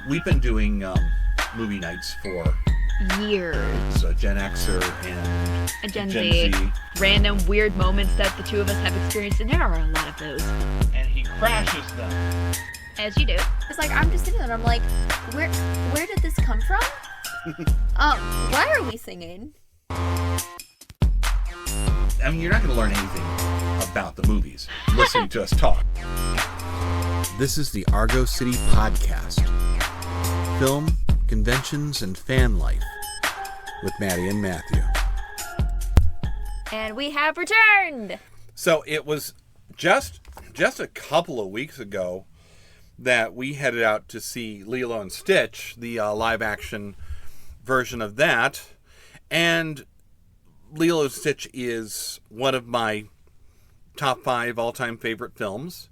we've been doing movie nights for years. A Gen Xer and a Gen Z. Random weird moments that the two of us have experienced, and there are a lot of those. And he crashes them. As you do. It's like, I'm just sitting there and I'm like, where did this come from? Why are we singing? I mean, you're not going to learn anything about the movies listening to us talk. This is the Argo City Podcast. Film, conventions, and fan life with Maddie and Matthew. And we have returned! So it was just a couple of weeks ago that we headed out to see Lilo and Stitch, the live-action version of that. And Lilo and Stitch is one of my top 5 all-time favorite films.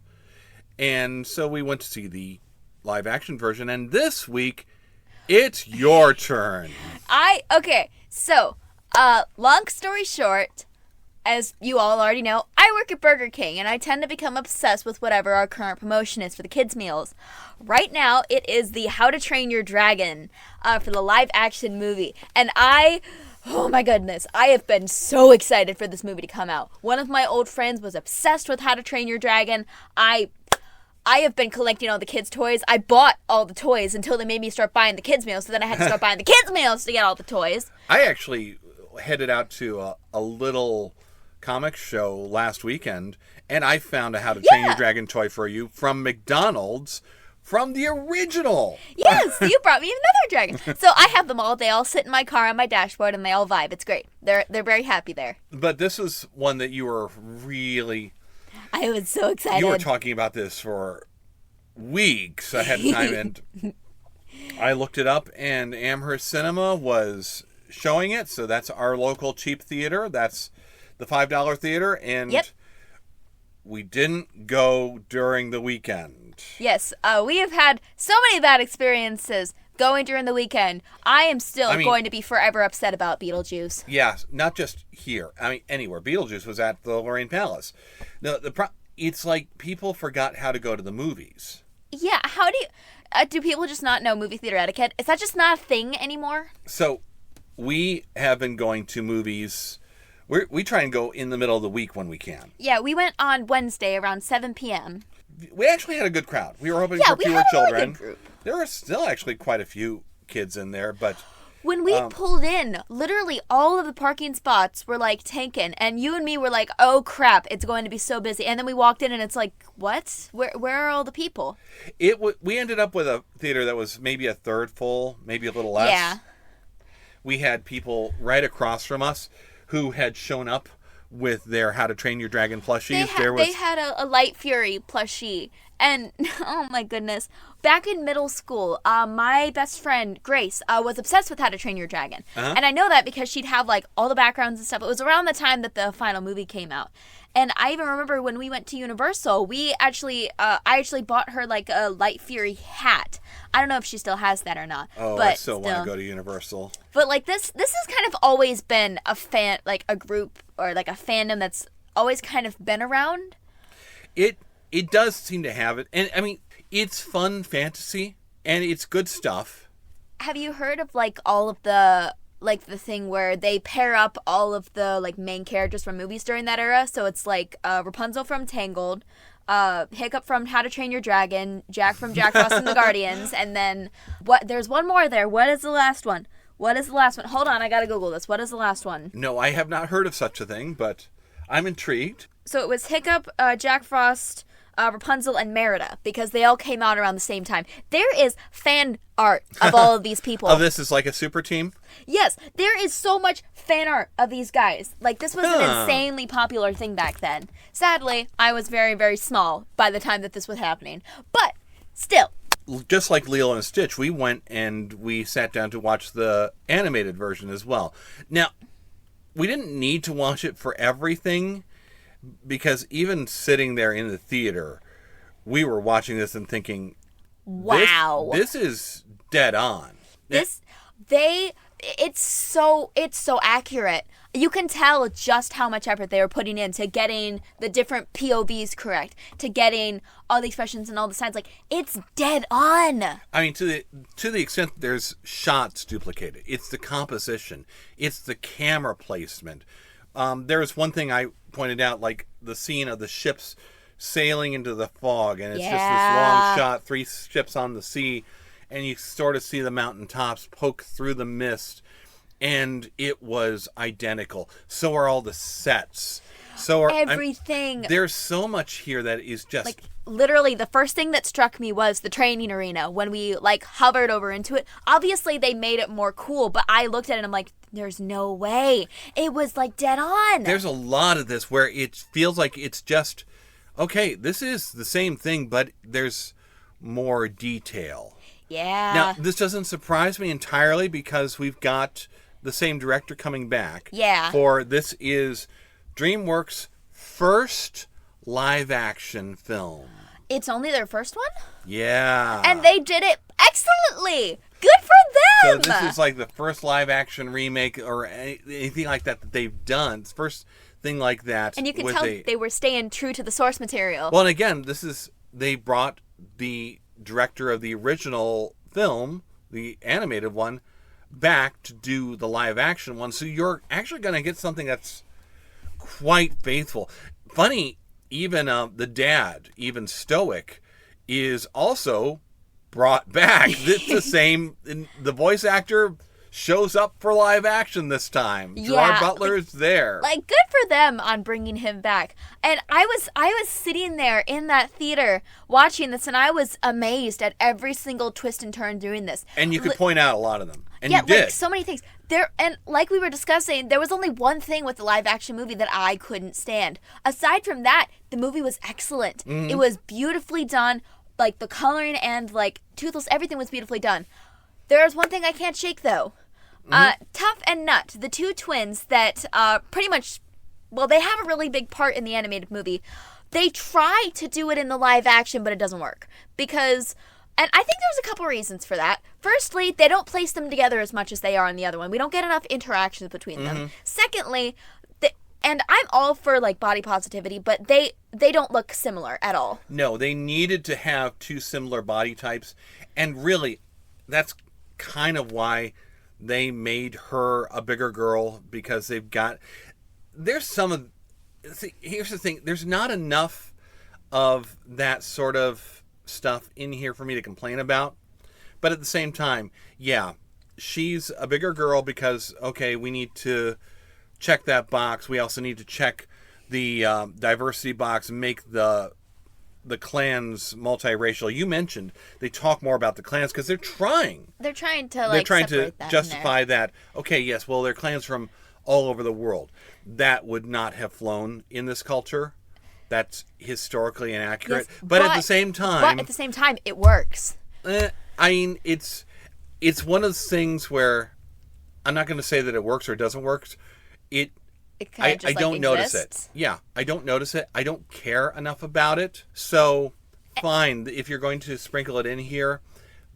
And so we went to see the live-action version. And this week, it's your turn. Long story short, as you all already know, I work at Burger King, and I tend to become obsessed with whatever our current promotion is for the kids' meals. Right now, it is the How to Train Your Dragon for the live-action movie. And oh my goodness, I have been so excited for this movie to come out. One of my old friends was obsessed with How to Train Your Dragon. I have been collecting all the kids' toys. I bought all the toys until they made me start buying the kids' meals, so then I had to start buying the kids' meals to get all the toys. I actually headed out to a little comic show last weekend, and I found a How to Train Your Dragon toy for you from McDonald's, from the original. Yes, you brought me another dragon. So I have them all. They all sit in my car on my dashboard, and they all vibe. It's great. They're very happy there. But this is one that you were really... I was so excited. You were talking about this for weeks ahead of time, and I looked it up, and Amherst Cinema was showing it. So that's our local cheap theater. That's the $5 theater, and we didn't go during the weekend. Yes, we have had so many bad experiences going during the weekend. I am still going to be forever upset about Beetlejuice. Yeah, not just here. I mean, anywhere. Beetlejuice was at the Lorraine Palace. No, it's like people forgot how to go to the movies. Yeah, how do people just not know movie theater etiquette? Is that just not a thing anymore? So, we have been going to movies. We try and go in the middle of the week when we can. Yeah, we went on Wednesday around 7 p.m. We actually had a good crowd. We were hoping for fewer children. Yeah, we had a really good group. There were still actually quite a few kids in there, but... When we pulled in, literally all of the parking spots were, taken, and you and me were like, oh, crap, it's going to be so busy. And then we walked in, and it's like, what? Where are all the people? We ended up with a theater that was maybe a third full, maybe a little less. Yeah. We had people right across from us who had shown up with their How to Train Your Dragon plushies. They had a Light Fury plushie. And, oh my goodness, back in middle school, my best friend, Grace, was obsessed with How to Train Your Dragon. Uh-huh. And I know that because she'd have, all the backgrounds and stuff. It was around the time that the final movie came out. And I even remember when we went to Universal, I actually bought her, a Light Fury hat. I don't know if she still has that or not. Oh, but I still want to go to Universal. But, this has kind of always been a fan, a group or, a fandom that's always kind of been around. It does seem to have it. And, I mean, it's fun fantasy, and it's good stuff. Have you heard of, all of the, the thing where they pair up all of the, main characters from movies during that era? So it's, Rapunzel from Tangled, Hiccup from How to Train Your Dragon, Jack from Jack Frost and the Guardians, and then, there's one more there. What is the last one? Hold on, I gotta Google this. What is the last one? No, I have not heard of such a thing, but I'm intrigued. So it was Hiccup, Jack Frost, Rapunzel, and Merida, because they all came out around the same time. There is fan art of all of these people. Oh, this is like a super team? Yes, there is so much fan art of these guys. This was an insanely popular thing back then. Sadly, I was very, very small by the time that this was happening. But, still. Just like Lilo and Stitch, we went and we sat down to watch the animated version as well. Now, we didn't need to watch it for everything, because even sitting there in the theater, we were watching this and thinking, wow, this is dead on. It's so accurate. You can tell just how much effort they were putting into getting the different POVs correct, to getting all the expressions and all the signs. Like, it's dead on. I mean, to the extent that there's shots duplicated, it's the composition, it's the camera placement. There's one thing I pointed out, like the scene of the ships sailing into the fog, and it's just this long shot, 3 ships on the sea, and you sort of see the mountaintops poke through the mist, and it was identical. So are all the sets. So are everything. There's so much here that is just like, literally, the first thing that struck me was the training arena when we like hovered over into it. Obviously, they made it more cool, but I looked at it and I'm like, there's no way. It was like dead on. There's a lot of this where it feels like it's just, okay, this is the same thing, but there's more detail. Yeah. Now, this doesn't surprise me entirely because we've got the same director coming back. Yeah. For this is DreamWorks' first live-action film. It's only their first one? Yeah. And they did it excellently. Good for them. So this is like the first live-action remake or anything like that they've done. It's the first thing like that. And you can tell they were staying true to the source material. Well, and again, they brought the director of the original film, the animated one, back to do the live action one. So you're actually going to get something that's quite faithful. Funny, even the dad, even Stoic, is also brought back. It's the same. The voice actor shows up for live action this time. Gerard Butler's there. Like, good for them on bringing him back. And I was sitting there in that theater watching this, and I was amazed at every single twist and turn doing this. And you could point out a lot of them. And yeah, you did. Like so many things. And like we were discussing, there was only one thing with the live action movie that I couldn't stand. Aside from that, the movie was excellent. Mm-hmm. It was beautifully done. Like, the coloring and, like, Toothless, everything was beautifully done. There's one thing I can't shake, though. Mm-hmm. Tough and Nut, the 2 twins that pretty much, well, they have a really big part in the animated movie. They try to do it in the live action, but it doesn't work. Because, and I think there's a couple reasons for that. Firstly, they don't place them together as much as they are in the other one. We don't get enough interactions between them. Secondly, and I'm all for, like, body positivity, but they don't look similar at all. No, they needed to have 2 similar body types. And really, that's kind of why they made her a bigger girl, because here's the thing, there's not enough of that sort of stuff in here for me to complain about. But at the same time, yeah, she's a bigger girl because, okay, we need to check that box. We also need to check the diversity box and make the clans multiracial. You mentioned they talk more about the clans because they're trying. They're trying to justify that. Okay, yes, well, they're clans from all over the world. That would not have flown in this culture. That's historically inaccurate. Yes, but at the same time, it works. I mean, it's one of those things where I'm not going to say that it works or doesn't work. I don't notice it. Yeah, I don't notice it. I don't care enough about it. So, fine. If you're going to sprinkle it in here,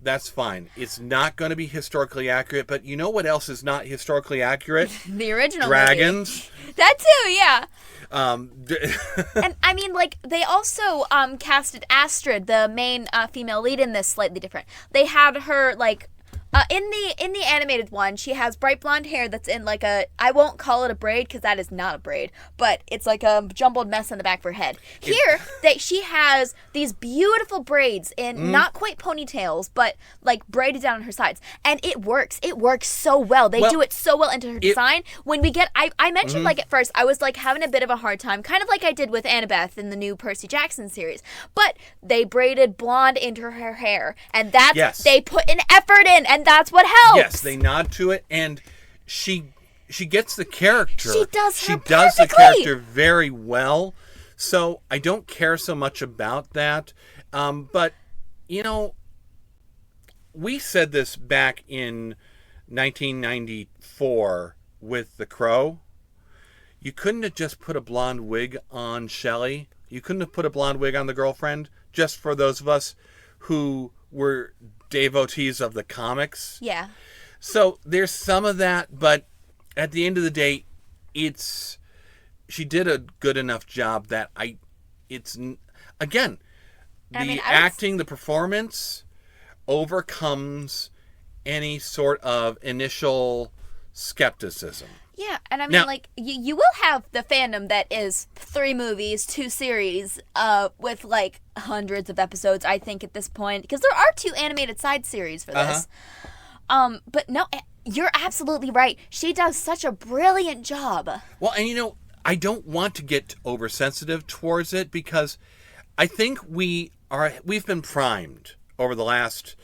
that's fine. It's not going to be historically accurate, but you know what else is not historically accurate? The original Dragons. Movie. That too, yeah. And I mean, like, they also casted Astrid, the main female lead in this, slightly different. They had her, like, in the animated one, she has bright blonde hair that's in like I won't call it a braid because that is not a braid, but it's like a jumbled mess on the back of her head. Here, she has these beautiful braids in not quite ponytails, but like braided down on her sides, and it works. It works so well. They do it so well into her design. When we get, I mentioned like at first I was like having a bit of a hard time, kind of like I did with Annabeth in the new Percy Jackson series, but they braided blonde into her hair, and that's they put an effort in, and that's what helps. Yes, they nod to it, and she gets the character. She does the character very well. So I don't care so much about that. But, you know, we said this back in 1994 with The Crow. You couldn't have just put a blonde wig on Shelley. You couldn't have put a blonde wig on the girlfriend, just for those of us who were devotees of the comics. Yeah. So there's some of that, but at the end of the day, she did a good enough job that again, the acting, the performance overcomes any sort of initial skepticism. Yeah, and I mean, Now, like, you will have the fandom that is 3 movies, 2 series, with, like, hundreds of episodes, I think, at this point. Because there are 2 animated side series for this. But no, you're absolutely right. She does such a brilliant job. Well, and I don't want to get oversensitive towards it because I think we've been primed over the last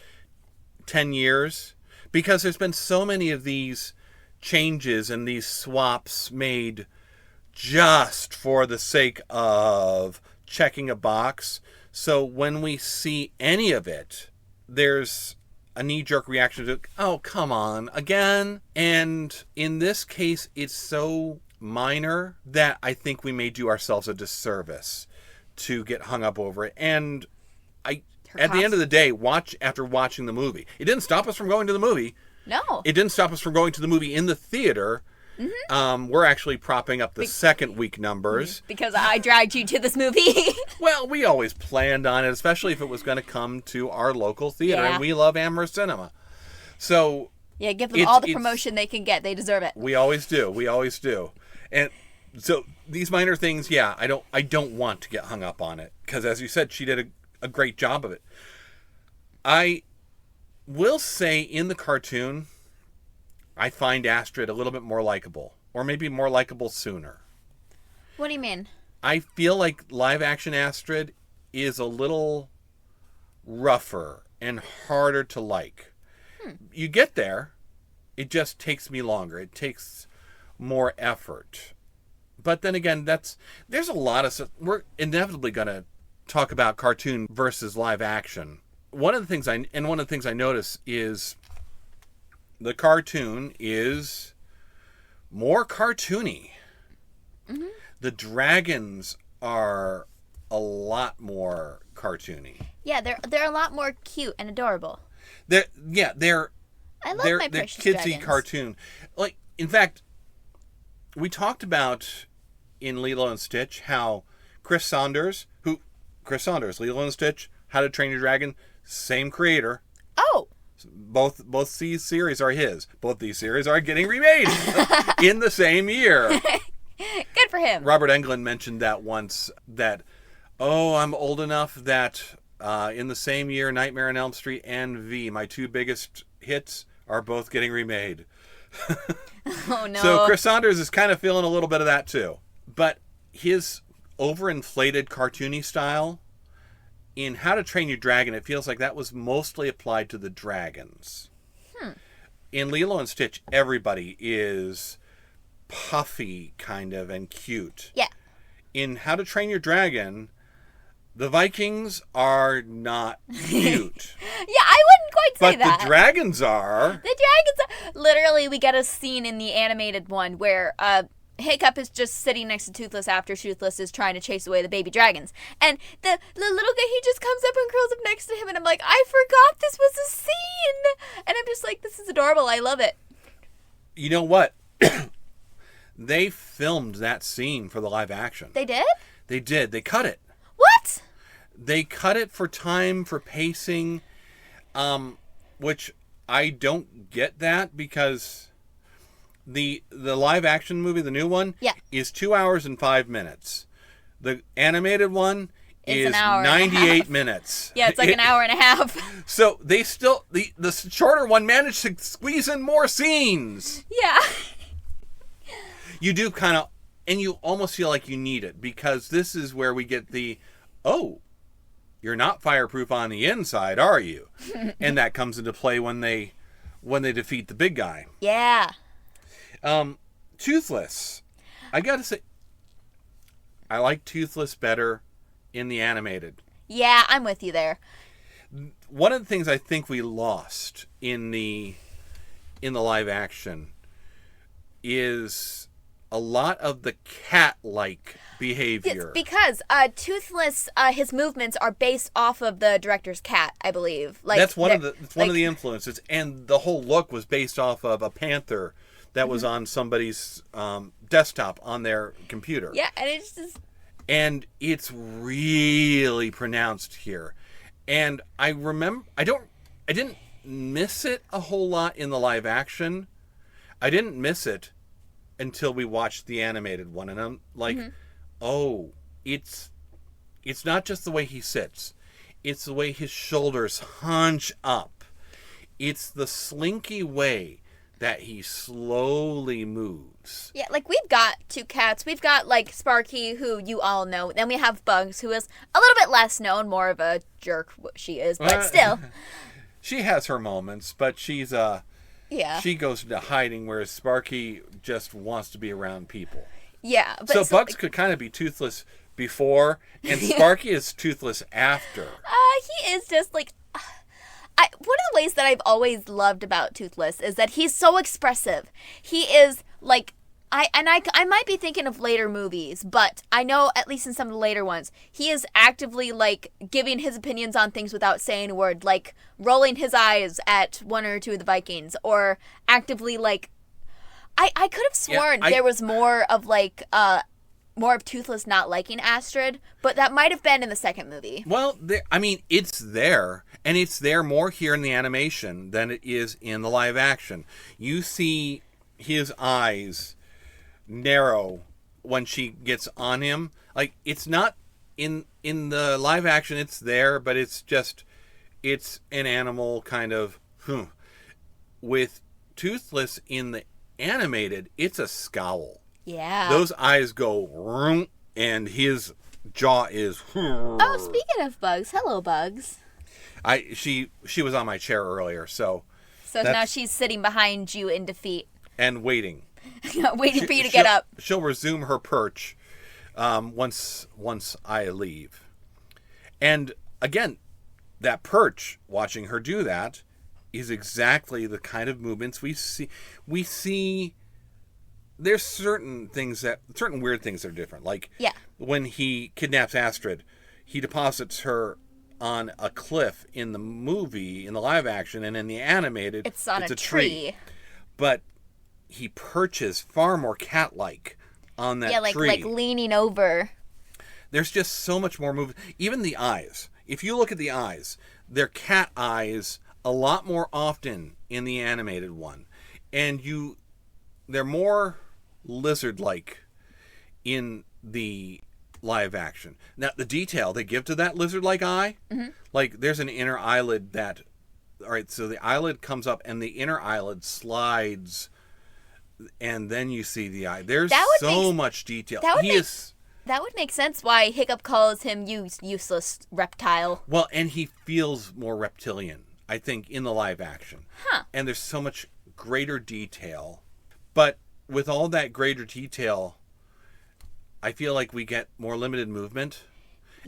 10 years because there's been so many of these changes and these swaps made just for the sake of checking a box. So when we see any of it, there's a knee-jerk reaction to, oh, come on, again? And in this case, it's so minor that I think we may do ourselves a disservice to get hung up over it. And at the end of the day, after watching the movie, it didn't stop us from going to the movie. No. It didn't stop us from going to the movie in the theater. Mm-hmm. We're actually propping up the second week numbers. Because I dragged you to this movie. Well, we always planned on it, especially if it was going to come to our local theater. Yeah. And we love Amherst Cinema. So yeah, give them all the promotion they can get. They deserve it. We always do. We always do. And so these minor things, yeah, I don't want to get hung up on it. Because as you said, she did a great job of it. I will say in the cartoon, I find Astrid a little bit more likable. Or maybe more likable sooner. What do you mean? I feel like live action Astrid is a little rougher and harder to like. You get there, it just takes me longer. It takes more effort. But then again, there's a lot of... We're inevitably going to talk about cartoon versus live action. One of the things I notice is the cartoon is more cartoony. Mm-hmm. The dragons are a lot more cartoony. Yeah, they're a lot more cute and adorable. They're I love my precious kidsy dragons. cartoon. Like, in fact, we talked about in Lilo and Stitch how Chris Saunders, Lilo and Stitch, How to Train Your Dragon, same creator. Oh. Both these series are his. Both these series are getting remade in the same year. Good for him. Robert Englund mentioned that once, that, I'm old enough that in the same year, Nightmare on Elm Street and V, my 2 biggest hits, are both getting remade. Oh, no. So Chris Saunders is kind of feeling a little bit of that, too. But his overinflated cartoony style, in How to Train Your Dragon, it feels like that was mostly applied to the dragons. In Lilo and Stitch, everybody is puffy, kind of, and cute. Yeah. In How to Train Your Dragon, the Vikings are not cute. Yeah, I wouldn't quite say but that. The dragons are. The dragons are... Literally, we get a scene in the animated one where Hiccup is just sitting next to Toothless after Toothless is trying to chase away the baby dragons. And the little guy, he just comes up and curls up next to him, and I'm like, I forgot this was a scene! And I'm just like, this is adorable, I love it. You know what? They filmed that scene for the live action. They did? They did. They cut it. What? They cut it for time, for pacing, which I don't get that because the live action movie, the new one, is 2 hours and 5 minutes. The animated one is an hour 98 minutes. Yeah, it's like an hour and a half. So they still, the shorter one managed to squeeze in more scenes. Yeah. You do kind of, and you almost feel like you need it because this is where we get the, you're not fireproof on the inside, are you? And that comes into play when they defeat the big guy. Yeah. Toothless. I gotta say, I like Toothless better in the animated. Yeah, I'm with you there. One of the things I think we lost in the live action is a lot of the cat-like behavior. It's because Toothless, his movements are based off of the director's cat, I believe. Like that's one of the influences, and the whole look was based off of a panther that was on somebody's desktop on their computer. Yeah, and it's just... And it's really pronounced here. And I didn't miss it a whole lot in the live action. I didn't miss it until we watched the animated one. And I'm like, oh, it's not just the way he sits. It's the way his shoulders hunch up. It's the slinky way that he slowly moves. Yeah, like, we've got two cats. We've got, like, Sparky, who you all know. Then we have Bugs, who is a little bit less known, more of a jerk she is, but still. She has her moments, but she's yeah. she goes into hiding, whereas Sparky just wants to be around people. Yeah. But so Bugs could kind of be toothless before, and Sparky is toothless after. He is just, like... one of the ways that I've always loved about Toothless is that he's so expressive. He is, like... I might be thinking of later movies, but I know, at least in some of the later ones, he is actively, like, giving his opinions on things without saying a word, like rolling his eyes at one or two of the Vikings, or actively, like... I could have sworn there was more of, like, more of Toothless not liking Astrid, but that might have been in the second movie. Well, it's there, and it's there more here in the animation than it is in the live action. You see his eyes narrow when she gets on him. Like, it's not in the live action, it's there, but it's an animal kind of with Toothless in the animated, it's a scowl. Yeah. Those eyes go vroom, and his jaw is... Oh, speaking of Bugs, hello, Bugs. She was on my chair earlier, so now she's sitting behind you in defeat. And waiting. Waiting for you to get up. She'll resume her perch once I leave. And again, that perch, watching her do that, is exactly the kind of movements we see. We see there's certain weird things that are different. Like when he kidnaps Astrid, he deposits her on a cliff in the movie, in the live action, and in the animated, it's on a tree. But he perches far more cat-like on that tree. Yeah, like leaning over. There's just so much more movement. Even the eyes. If you look at the eyes, they're cat eyes a lot more often in the animated one. And they're more lizard-like in the live action. Now, the detail they give to that lizard-like eye, like there's an inner eyelid that... All right, so the eyelid comes up and the inner eyelid slides, and then you see the eye. There's so much detail. That would make sense why Hiccup calls him useless reptile. Well, and he feels more reptilian, I think, in the live action. Huh. And there's so much greater detail. But with all that greater detail, I feel like we get more limited movement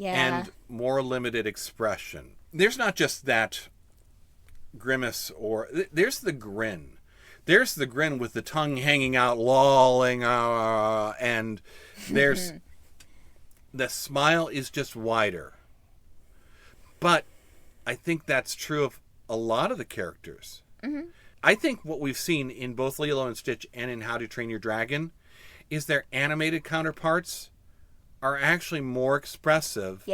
and more limited expression. There's not just that grimace, or there's the grin. There's the grin with the tongue hanging out, lolling, and there's the smile is just wider. But I think that's true of a lot of the characters. Mm-hmm. I think what we've seen in both Lilo and Stitch and in How to Train Your Dragon is their animated counterparts are actually more expressive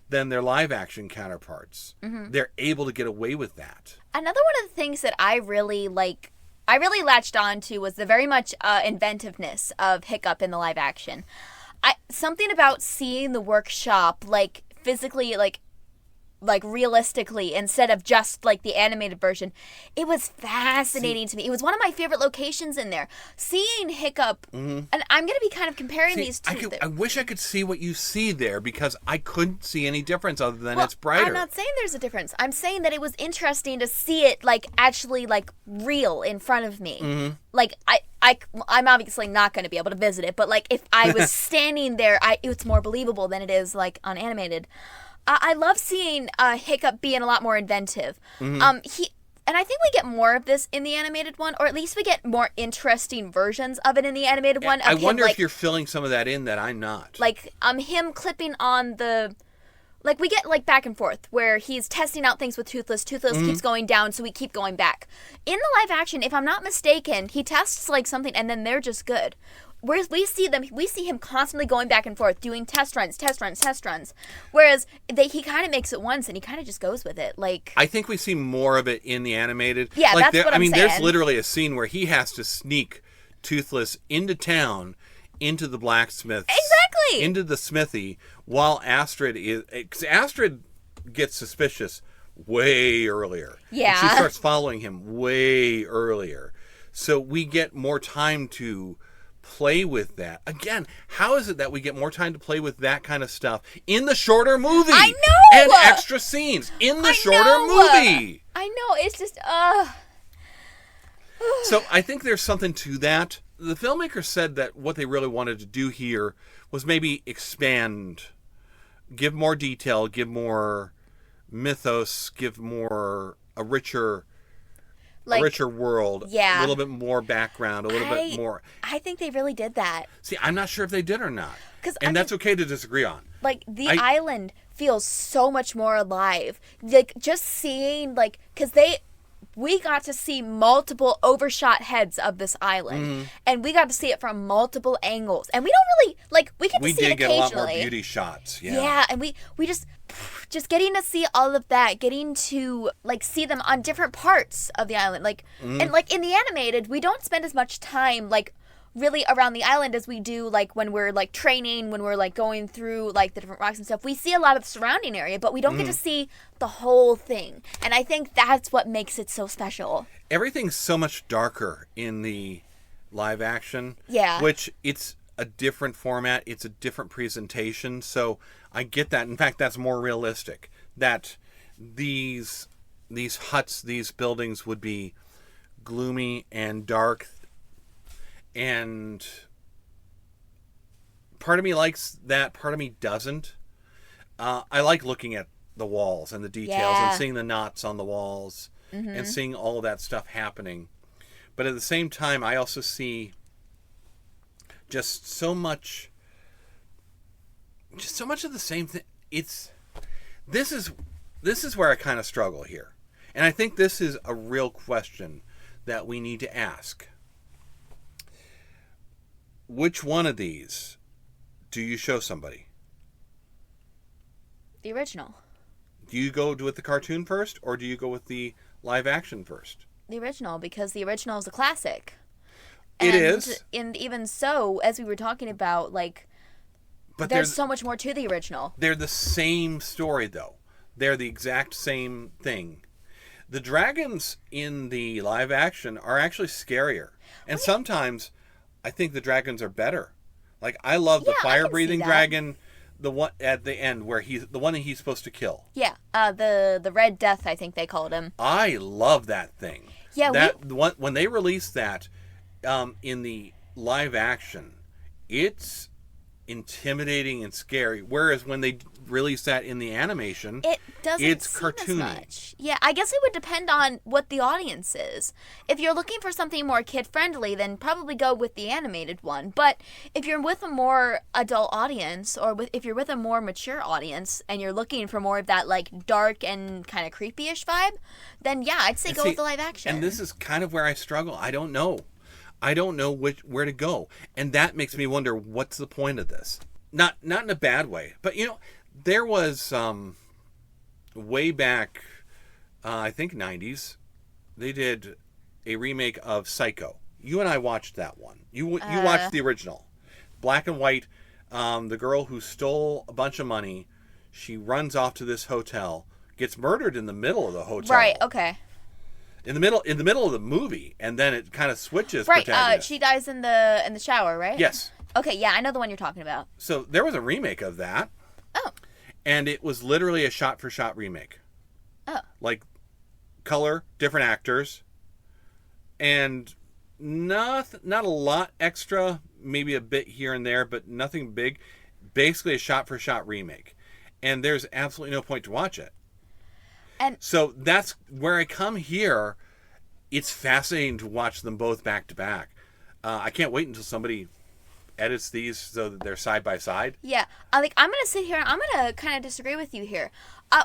than their live action counterparts. Mm-hmm. They're able to get away with that. Another one of the things that I really latched on to was the very much inventiveness of Hiccup in the live action. Something about seeing the workshop, like, physically, like realistically, instead of just like the animated version, it was fascinating to me. It was one of my favorite locations in there. Seeing Hiccup, and I'm going to be kind of comparing these two. I wish I could see what you see there, because I couldn't see any difference other than it's brighter. I'm not saying there's a difference. I'm saying that it was interesting to see it like actually like real in front of me. Mm-hmm. Like I'm obviously not going to be able to visit it, but like if I was standing there, it's more believable than it is like on animated. I love seeing Hiccup being a lot more inventive. Mm-hmm. And I think we get more of this in the animated one, or at least we get more interesting versions of it in the animated one. I wonder if you're filling some of that in that I'm not. Like him clipping on the Like, we get, like, back and forth, where he's testing out things with Toothless. Toothless keeps going down, so we keep going back. In the live action, if I'm not mistaken, he tests, like, something, and then they're just good. Whereas we see him constantly going back and forth, doing test runs. Whereas he kind of makes it once, and he kind of just goes with it. Like, I think we see more of it in the animated. Yeah, like that's what I'm saying. There's literally a scene where he has to sneak Toothless into town, into the blacksmith, into the smithy, while Astrid gets suspicious way earlier. Yeah. And she starts following him way earlier. So we get more time to play with that. Again, how is it that we get more time to play with that kind of stuff in the shorter movie? I know! And extra scenes in the shorter movie. I know, it's just, So I think there's something to that. The filmmaker said that what they really wanted to do here was maybe expand, give more detail, give more mythos, give more a richer world, yeah. a little bit more background, a little bit more. I think they really did that. See, I'm not sure if they did or not. And that's okay to disagree on. Like, the island feels so much more alive. Like, just seeing, like, because we got to see multiple overshot heads of this island, and we got to see it from multiple angles, and we don't really, like, we get to see it occasionally. We did get a lot more beauty shots, yeah, and we just getting to see all of that, getting to, like, see them on different parts of the island, like, and, like, in the animated, we don't spend as much time, like, really around the island as we do, like, when we're, like, training, when we're, like, going through, like, the different rocks and stuff. We see a lot of the surrounding area, but we don't get to see the whole thing. And I think that's what makes it so special. Everything's so much darker in the live action. Yeah. Which, it's a different format. It's a different presentation. So I get that. In fact, that's more realistic. That these huts, these buildings would be gloomy and dark. And part of me likes that, part of me doesn't. I like looking at the walls and the details and seeing the knots on the walls and seeing all of that stuff happening. But at the same time, I also see just so much of the same thing. This is where I kind of struggle here. And I think this is a real question that we need to ask. Which one of these do you show somebody? The original. Do you go with the cartoon first, or do you go with the live action first? The original, because the original is a classic. It is. And even so, as we were talking about, like, but there's so much more to the original. They're the same story, though. They're the exact same thing. The dragons in the live action are actually scarier. And sometimes I think the dragons are better. Like, I love the fire-breathing dragon, the one at the end where the one that he's supposed to kill. Yeah, the Red Death, I think they called him. I love that thing. Yeah, when they released that in the live action, it's intimidating and scary. Whereas when they release that in the animation, it's cartoony. As much. Yeah, I guess it would depend on what the audience is. If you're looking for something more kid-friendly, then probably go with the animated one. But if you're with a more adult audience, or if you're with a more mature audience, and you're looking for more of that, like, dark and kind of creepy-ish vibe, then yeah, I'd say go with the live action. And this is kind of where I struggle. I don't know where to go. And that makes me wonder, what's the point of this? Not in a bad way, but, you know, there was way back, I think 90s, they did a remake of Psycho. You and I watched that one. You watched the original. Black and white, the girl who stole a bunch of money, she runs off to this hotel, gets murdered in the middle of the hotel. Right, okay. In the middle of the movie, and then it kind of switches. Right, she dies in the shower, right? Yes. Okay, yeah, I know the one you're talking about. So there was a remake of that. Oh. And it was literally a shot-for-shot remake. Oh. Like, color, different actors, and not a lot extra, maybe a bit here and there, but nothing big. Basically a shot-for-shot remake. And there's absolutely no point to watch it. And so that's where I come here. It's fascinating to watch them both back to back. I can't wait until somebody edits these so that they're side by side. Yeah. I'm going to sit here and I'm going to kind of disagree with you here.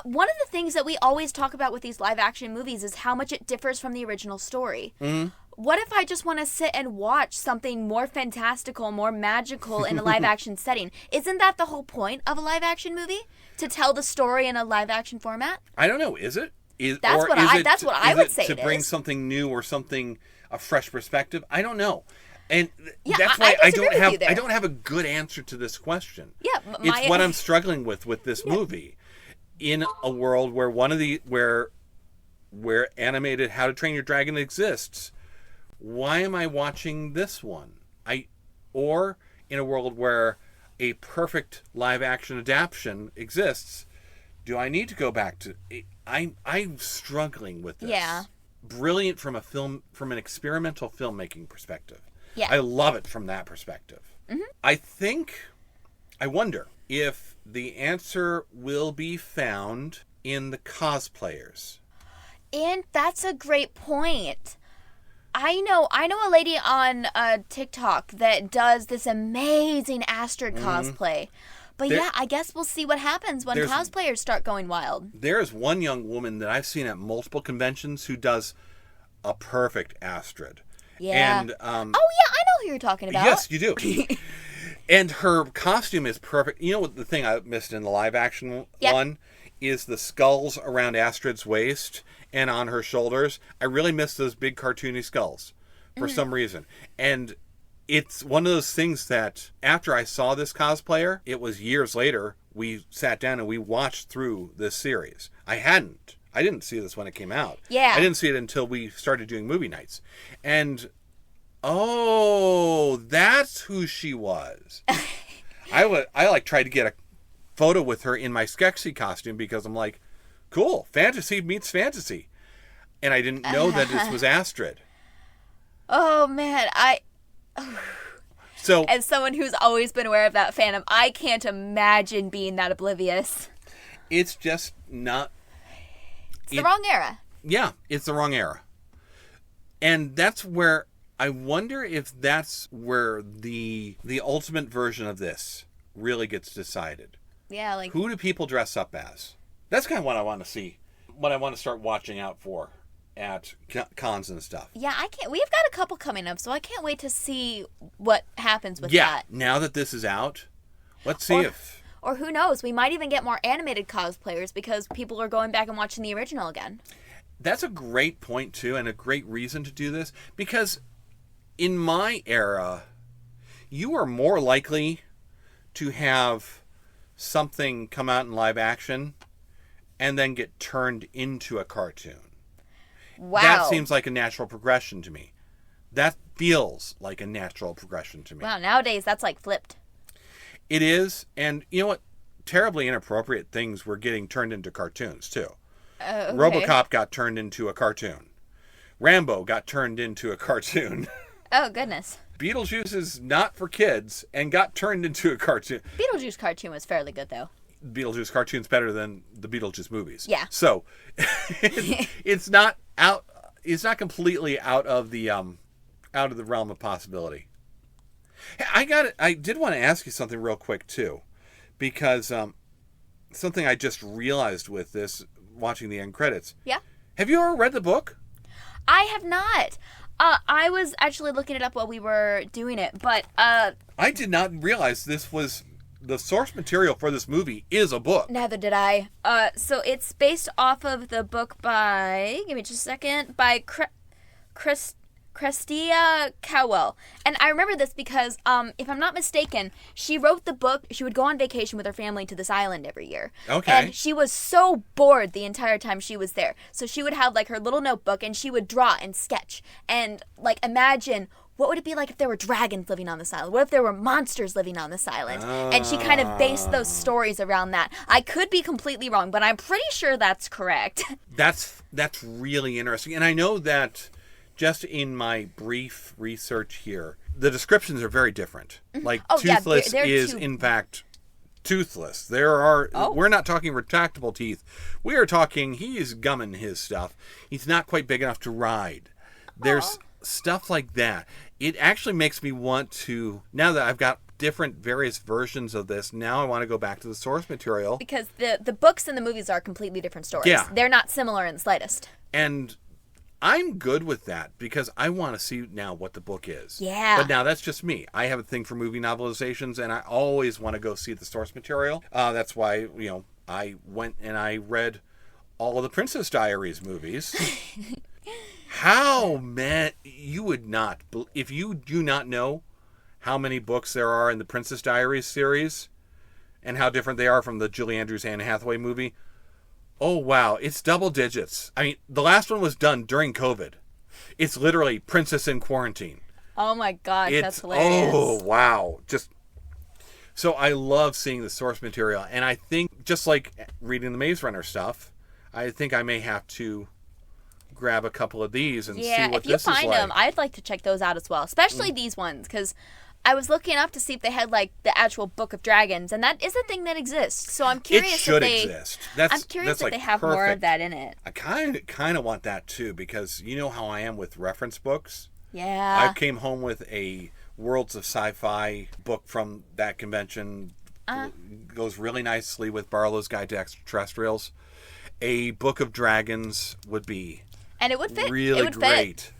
One of the things that we always talk about with these live action movies is how much it differs from the original story. Mm-hmm. What if I just want to sit and watch something more fantastical, more magical in a live action setting? Isn't that the whole point of a live action movie? To tell the story in a live action format? I don't know. Is it? That's what I would say. To bring something new or something, a fresh perspective? I don't know. And yeah, that's why I don't have a good answer to this question. Yeah, it's what I'm struggling with this movie. In a world where where animated How to Train Your Dragon exists, why am I watching this one? Or in a world where a perfect live action adaptation exists, do I need to go back to? I'm struggling with this. Yeah. Brilliant from an experimental filmmaking perspective. Yeah. I love it from that perspective. Mm-hmm. I wonder if the answer will be found in the cosplayers. And that's a great point. I know a lady on TikTok that does this amazing Astrid cosplay. But I guess we'll see what happens when cosplayers start going wild. There is one young woman that I've seen at multiple conventions who does a perfect Astrid. Yeah. And I know who you're talking about. Yes, you do. And her costume is perfect. You know what the thing I missed in the live action one is the skulls around Astrid's waist and on her shoulders. I really miss those big cartoony skulls for some reason. And it's one of those things that after I saw this cosplayer, it was years later, we sat down and we watched through this series. I didn't see this when it came out. Yeah. I didn't see it until we started doing movie nights. And that's who she was. I tried to get a photo with her in my Skeksis costume because I'm like, cool, fantasy meets fantasy. And I didn't know that this was Astrid. Oh, man. So, as someone who's always been aware of that fandom, I can't imagine being that oblivious. It's just not... It's the wrong era. Yeah, it's the wrong era. And that's where... I wonder if that's where the ultimate version of this really gets decided. Yeah, like... Who do people dress up as? That's kind of what I want to see. What I want to start watching out for at cons and stuff. Yeah, we've got a couple coming up, so I can't wait to see what happens with that. Yeah, now that this is out, let's see if... Or who knows, we might even get more animated cosplayers because people are going back and watching the original again. That's a great point, too, and a great reason to do this, because in my era, you are more likely to have something come out in live action and then get turned into a cartoon. Wow. That seems like a natural progression to me. That feels like a natural progression to me. Wow, nowadays that's like flipped. It is, and you know what? Terribly inappropriate things were getting turned into cartoons, too. Okay. RoboCop got turned into a cartoon. Rambo got turned into a cartoon. Oh, goodness. Beetlejuice is not for kids and got turned into a cartoon. Beetlejuice cartoon was fairly good, though. Beetlejuice cartoon's better than the Beetlejuice movies. Yeah. So it's not out. It's not completely out of the realm of possibility. I did want to ask you something real quick too, because something I just realized with this watching the end credits. Yeah. Have you ever read the book? I have not. I was actually looking it up while we were doing it, but I did not realize this was the source material for this movie is a book. Neither did I. So it's based off of the book by, give me just a second, by Crestia Cowell. And I remember this because, if I'm not mistaken, she wrote the book. She would go on vacation with her family to this island every year. Okay. And she was so bored the entire time she was there. So she would have, like, her little notebook, and she would draw and sketch. And, like, imagine... what would it be like if there were dragons living on this island? What if there were monsters living on this island? And she kind of based those stories around that. I could be completely wrong, but I'm pretty sure that's correct. That's really interesting. And I know that just in my brief research here, the descriptions are very different. Like, toothless is, in fact, toothless. We're not talking retractable teeth. We are talking, he's gumming his stuff. He's not quite big enough to ride. stuff like that. It actually makes me want to, now that I've got different various versions of this, now I want to go back to the source material. Because the books and the movies are completely different stories. Yeah. They're not similar in the slightest. And I'm good with that because I want to see now what the book is. Yeah. But now that's just me. I have a thing for movie novelizations, and I always want to go see the source material. That's why, I went and I read all of the Princess Diaries movies. How, man, you would not, if you do not know how many books there are in the Princess Diaries series and how different they are from the Julie Andrews Anne Hathaway movie, oh, wow, it's double digits. I mean, the last one was done during COVID. It's literally Princess in Quarantine. Oh, my gosh, that's hilarious. Oh, wow. So I love seeing the source material, and I think, just like reading the Maze Runner stuff, I think I may have to grab a couple of these and see what this is like. Yeah, if you find them, I'd like to check those out as well, especially these ones, because I was looking up to see if they had like the actual Book of Dragons, and that is a thing that exists. So I'm curious. It should exist. I'm curious if they have more of that in it. I kind of want that too, because you know how I am with reference books. Yeah. I came home with a Worlds of Sci-Fi book from that convention. Goes really nicely with Barlow's Guide to Extraterrestrials. A Book of Dragons would be. And it would fit. Really great.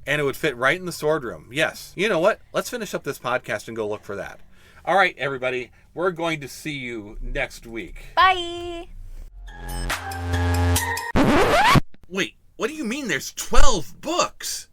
And it would fit right in the sword room. Yes. You know what? Let's finish up this podcast and go look for that. All right, everybody. We're going to see you next week. Bye. Wait, what do you mean there's 12 books?